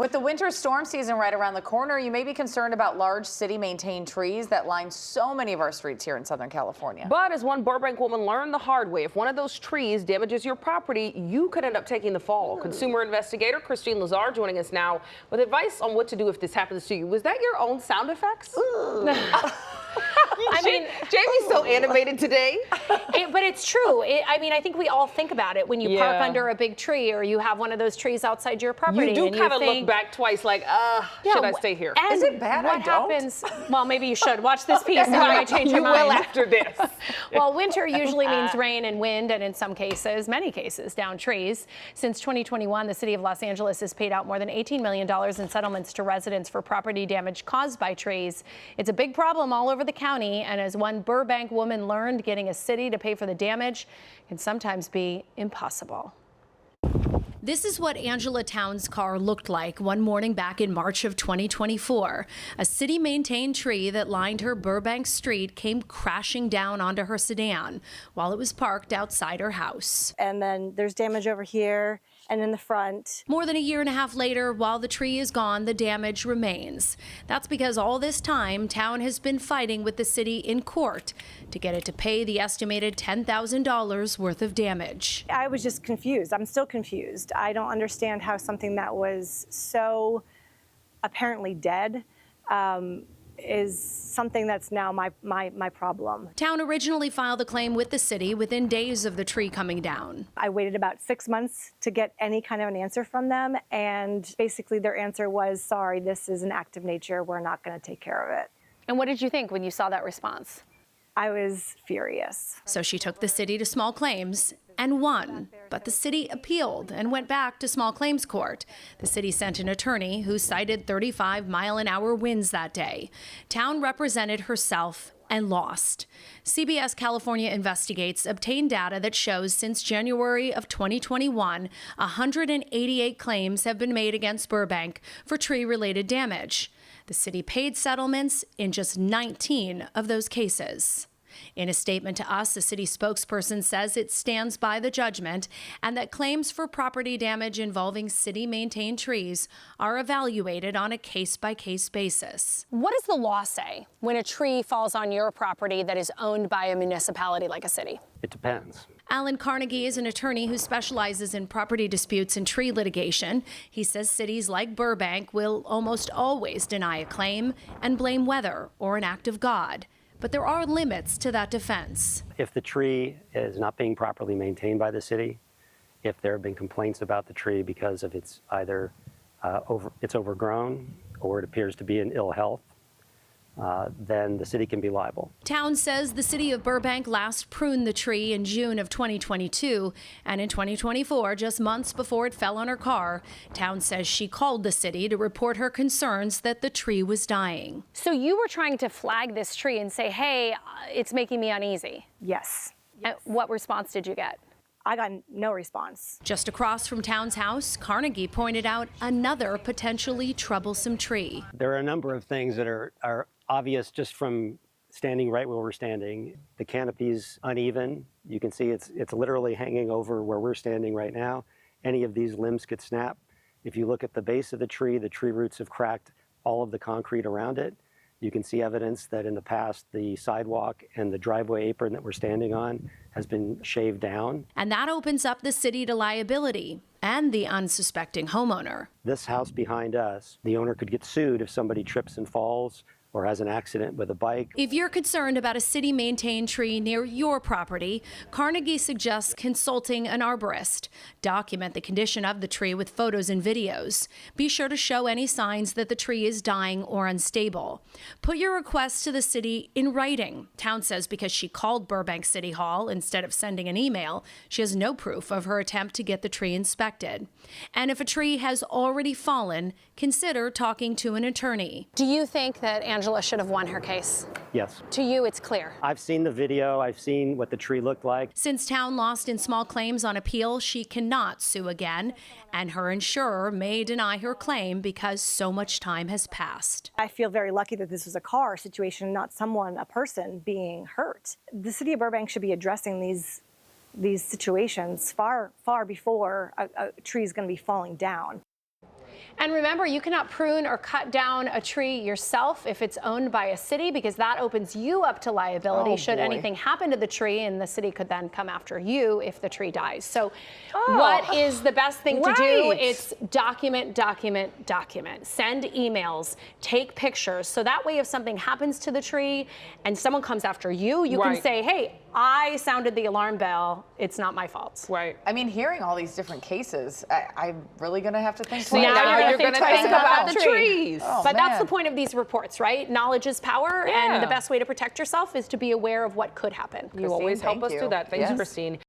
With the winter storm season right around the corner, you may be concerned about large city-maintained trees that line so many of our streets here in Southern California. But as one Burbank woman learned the hard way, if one of those trees damages your property, you could end up taking the fall. Consumer investigator Christine Lazar joining us now with advice on what to do if this happens to you. Was that your own sound effects? I mean, Jamie's so animated today. But it's true. I think we all think about it when you park under a big tree or you have one of those trees outside your property. You do kind of look back twice like, should I stay here? Is it bad? What happens? Well, maybe you should. Watch this piece and you might change your mind. You will after this. Well, winter usually means rain and wind, and in some cases, many cases, down trees. Since 2021, the city of Los Angeles has paid out more than $18 million in settlements to residents for property damage caused by trees. It's a big problem all over the county, and as one Burbank woman learned, getting a city to pay for the damage can sometimes be impossible. This is what Angela Town's car looked like one morning back in March of 2024. A city-maintained tree that lined her Burbank street came crashing down onto her sedan while it was parked outside her house. And then there's damage over here and in the front. More than a year and a half later, while the tree is gone, the damage remains. That's because all this time, Town has been fighting with the city in court to get it to pay the estimated $10,000 worth of damage. I was just confused. I'm still confused. I don't understand how something that was so apparently dead is something that's now my problem. Town originally filed a claim with the city within days of the tree coming down. I waited about 6 months to get any kind of an answer from them, and basically their answer was, sorry, this is an act of nature, we're not going to take care of it. And what did you think when you saw that response? I was furious. So she took the city to small claims and won. But the city appealed and went back to small claims court. The city sent an attorney who cited 35-mile-an-hour winds that day. Town represented herself and lost. CBS California Investigates obtained data that shows since January of 2021, 188 claims have been made against Burbank for tree-related damage. The city paid settlements in just 19 of those cases. In a statement to us, the city spokesperson says it stands by the judgment and that claims for property damage involving city-maintained trees are evaluated on a case-by-case basis. What does the law say when a tree falls on your property that is owned by a municipality like a city? It depends. Alan Carnegie is an attorney who specializes in property disputes and tree litigation. He says cities like Burbank will almost always deny a claim and blame weather or an act of God. But there are limits to that defense. If the tree is not being properly maintained by the city, if there have been complaints about the tree because of its either it's overgrown or it appears to be in ill health, then the city can be liable. Town says the city of Burbank last pruned the tree in June of 2022, and in 2024, just months before it fell on her car, Town says she called the city to report her concerns that the tree was dying. So you were trying to flag this tree and say, hey, it's making me uneasy. Yes. What response did you get? I got no response. Just across from Town's house, Carnegie pointed out another potentially troublesome tree. There are a number of things that are obvious just from standing right where we're standing. The canopy's uneven. You can see it's literally hanging over where we're standing right now. Any of these limbs could snap. If you look at the base of the tree roots have cracked all of the concrete around it. You can see evidence that in the past, the sidewalk and the driveway apron that we're standing on has been shaved down. And that opens up the city to liability and the unsuspecting homeowner. This house behind us, the owner could get sued if somebody trips and falls or has an accident with a bike. If you're concerned about a city-maintained tree near your property, Carnegie suggests consulting an arborist. Document the condition of the tree with photos and videos. Be sure to show any signs that the tree is dying or unstable. Put your request to the city in writing. Town says because she called Burbank City Hall instead of sending an email, she has no proof of her attempt to get the tree inspected. And if a tree has already fallen, consider talking to an attorney. Do you think that Angela should have won her case? Yes. To you, it's clear. I've seen the video. I've seen what the tree looked like. Since Town lost in small claims on appeal, she cannot sue again, and her insurer may deny her claim because so much time has passed. I feel very lucky that this was a car situation, not a person being hurt. The city of Burbank should be addressing these situations far before a tree is going to be falling down. And remember, you cannot prune or cut down a tree yourself if it's owned by a city, because that opens you up to liability should anything happen to the tree, and the city could then come after you if the tree dies. So what is the best thing to do? It's document, document, document. Send emails, take pictures. So that way if something happens to the tree and someone comes after you, you can say, hey, I sounded the alarm bell. It's not my fault. Right. I mean, hearing all these different cases, I'm really going to have to think So twice. now you're going to think about the trees. But that's the point of these reports, right? Knowledge is power, and the best way to protect yourself is to be aware of what could happen. You always help Christine, us thank do you. that. Thanks, Yes. Christine.